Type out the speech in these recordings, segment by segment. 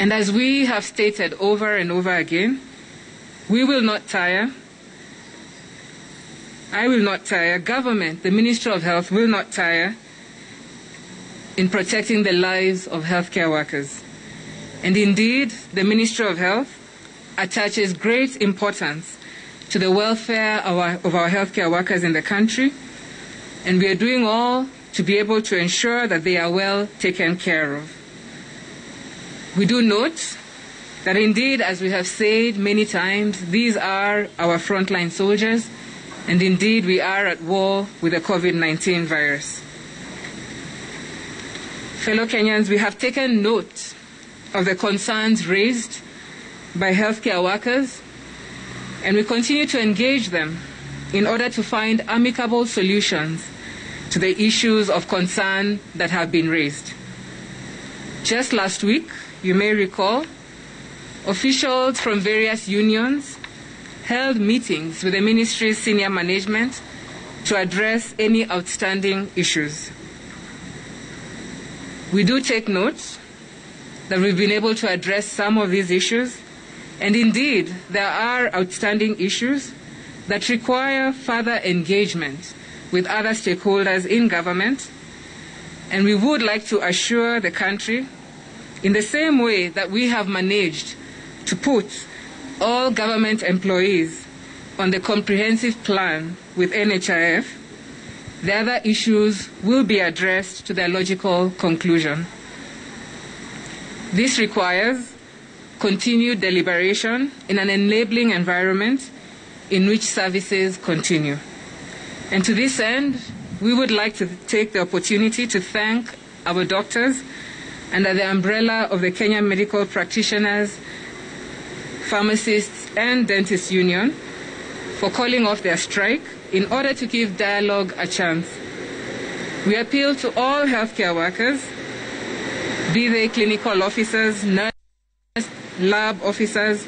And as we have stated over and over again, we will not tire. I will not tire. Government, the Ministry of Health, will not tire in protecting the lives of healthcare workers. And indeed, the Ministry of Health attaches great importance to the welfare of our healthcare workers in the country, and we are doing all to be able to ensure that they are well taken care of. We do note that indeed, as we have said many times, these are our frontline soldiers, and indeed we are at war with the COVID-19 virus. Fellow Kenyans, we have taken note of the concerns raised by healthcare workers, and we continue to engage them in order to find amicable solutions to the issues of concern that have been raised. Just last week, you may recall, officials from various unions held meetings with the ministry's senior management to address any outstanding issues. We do take note that we've been able to address some of these issues, and indeed there are outstanding issues that require further engagement with other stakeholders in government, and we would like to assure the country, in the same way that we have managed to put all government employees on the comprehensive plan with NHIF, the other issues will be addressed to their logical conclusion. This requires continued deliberation in an enabling environment in which services continue. And to this end, we would like to take the opportunity to thank our doctors under the umbrella of the Kenya Medical Practitioners, Pharmacists and Dentists Union for calling off their strike in order to give dialogue a chance. We appeal to all healthcare workers, be they clinical officers, nurses, lab officers,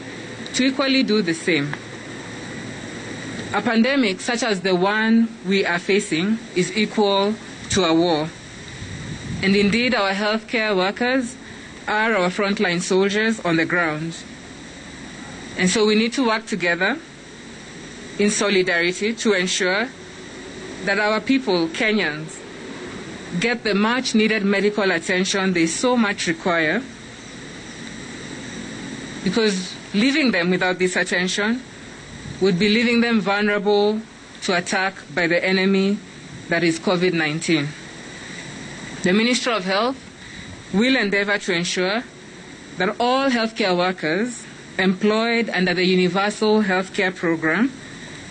to equally do the same. A pandemic such as the one we are facing is equal to a war. And indeed, our healthcare workers are our frontline soldiers on the ground. And so we need to work together in solidarity to ensure that our people, Kenyans, get the much needed medical attention they so much require, because leaving them without this attention would be leaving them vulnerable to attack by the enemy that is COVID-19. The Ministry of Health will endeavor to ensure that all healthcare workers employed under the Universal Healthcare Program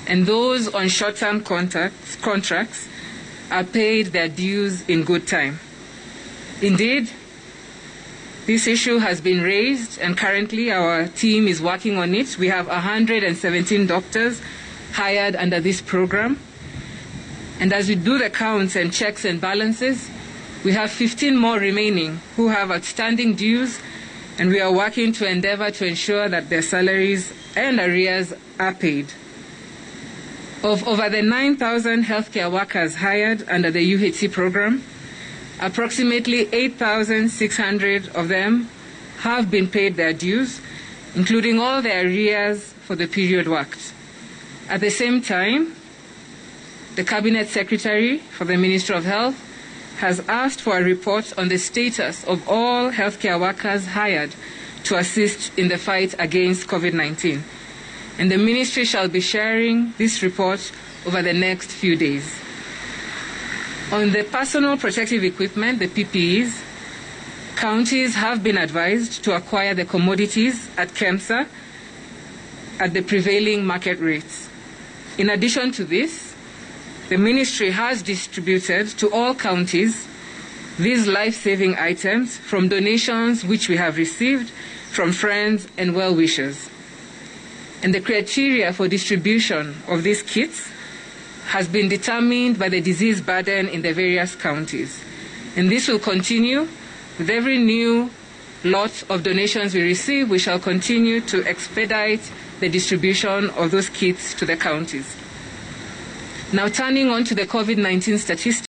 and those on short-term contracts are paid their dues in good time. Indeed, this issue has been raised, and currently our team is working on it. We have 117 doctors hired under this program. And as we do the counts and checks and balances, we have 15 more remaining who have outstanding dues, and we are working to endeavor to ensure that their salaries and arrears are paid. Of over the 9,000 healthcare workers hired under the UHC program, approximately 8,600 of them have been paid their dues, including all their arrears for the period worked. At the same time, the Cabinet Secretary for the Ministry of Health has asked for a report on the status of all healthcare workers hired to assist in the fight against COVID-19. And the Ministry shall be sharing this report over the next few days. On the personal protective equipment, the PPEs, counties have been advised to acquire the commodities at KEMSA at the prevailing market rates. In addition to this, the Ministry has distributed to all counties these life-saving items from donations which we have received from friends and well-wishers. And the criteria for distribution of these kits has been determined by the disease burden in the various counties. And this will continue with every new lot of donations we receive. We shall continue to expedite the distribution of those kits to the counties. Now, turning on to the COVID-19 statistics.